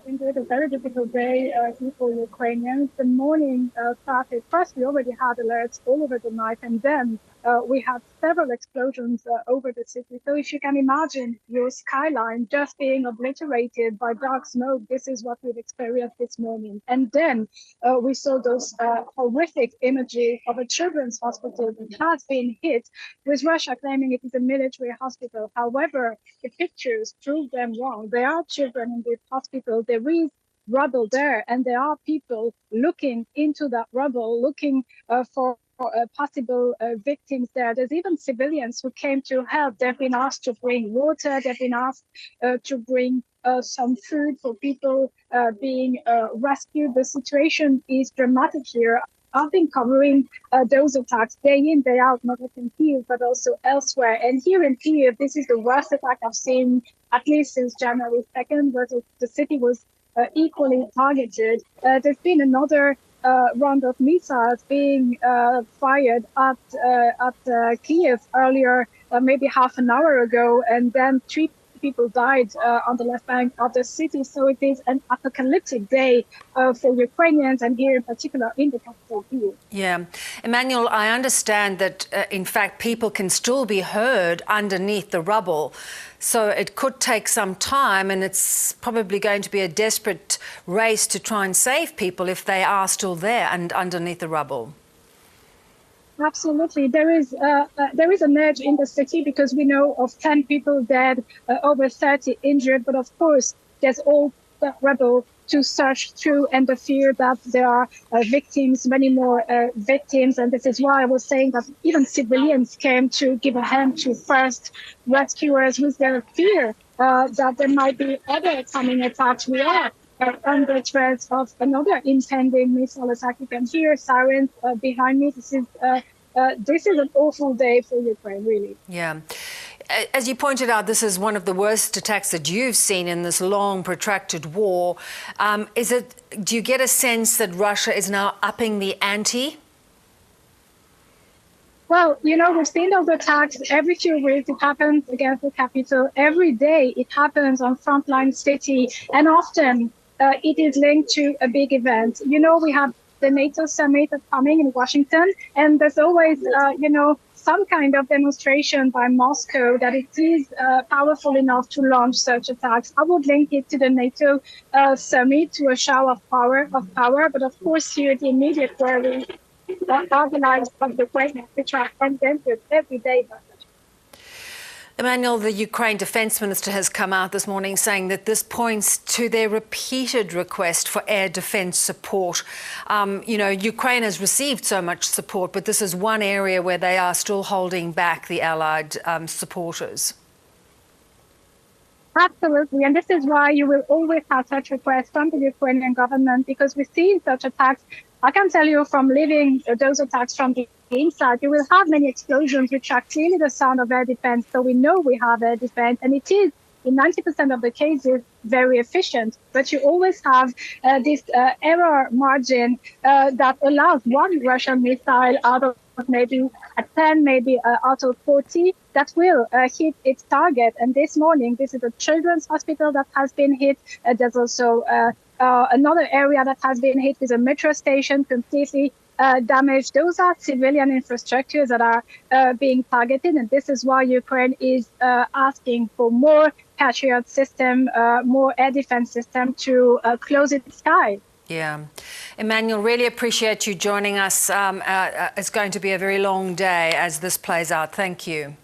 Indeed, a very difficult day for Ukrainians. The morning started. First, we already had alerts all over the night, and then we had several explosions over the city. So if you can imagine your skyline just being obliterated by dark smoke, this is what we've experienced this morning. And then we saw those horrific images of a children's hospital that has been hit, with Russia claiming it is a military hospital. However, the pictures prove them wrong. There are children in this hospital. There is rubble there, and there are people looking into that rubble, looking for possible victims there. There's even civilians who came to help. They've been asked to bring water. They've been asked to bring some food for people being rescued. The situation is dramatic here. I've been covering those attacks day in, day out, not only in Kyiv, but also elsewhere. And here in Kyiv, this is the worst attack I've seen, at least since January 2nd, where the city was equally targeted. There's been another round of missiles being fired at Kyiv earlier, maybe half an hour ago, and then 3 people died on the left bank of the city. So it is an apocalyptic day for Ukrainians, and here in particular in the capital, Kyiv. Yeah. Emmanuelle, I understand that, in fact, people can still be heard underneath the rubble. So it could take some time, and it's probably going to be a desperate race to try and save people if they are still there and underneath the rubble. Absolutely. There is an edge in the city because we know of 10 people dead, over 30 injured. But of course, there's all that rubble to search through, and the fear that there are victims, many more victims. And this is why I was saying that even civilians came to give a hand to first rescuers with their fear that there might be other coming attacks. We are under threat of another impending missile attack. You can hear sirens behind me. This is an awful day for Ukraine, really. Yeah. As you pointed out, this is one of the worst attacks that you've seen in this long, protracted war. Do you get a sense that Russia is now upping the ante? Well, we've seen those attacks every few weeks. It happens against the capital. Every day it happens on frontline city, and often it is linked to a big event. We have the NATO summit coming in Washington, and there's always, some kind of demonstration by Moscow that it is powerful enough to launch such attacks. I would link it to the NATO summit, to a show of power. But of course, here the immediate worry organized by the Ukraine, which are condemned every day. Emmanuelle, the Ukraine Defence Minister has come out this morning saying that this points to their repeated request for air defence support. Ukraine has received so much support, but this is one area where they are still holding back the Allied supporters. Absolutely, and this is why you will always have such requests from the Ukrainian government, because we see such attacks. I can tell you from living those attacks from the inside, you will have many explosions which are clearly the sound of air defense. So we know we have air defense, and it is, in 90% of the cases, very efficient. But you always have this error margin that allows one Russian missile out of maybe 10, maybe out of 40, that will hit its target. And this morning, this is a children's hospital that has been hit. There's also another area that has been hit is a metro station completely damaged. Those are civilian infrastructures that are being targeted, and this is why Ukraine is asking for more Patriot system, more air defense system to close its sky. Yeah. Emmanuelle, really appreciate you joining us. It's going to be a very long day as this plays out. Thank you.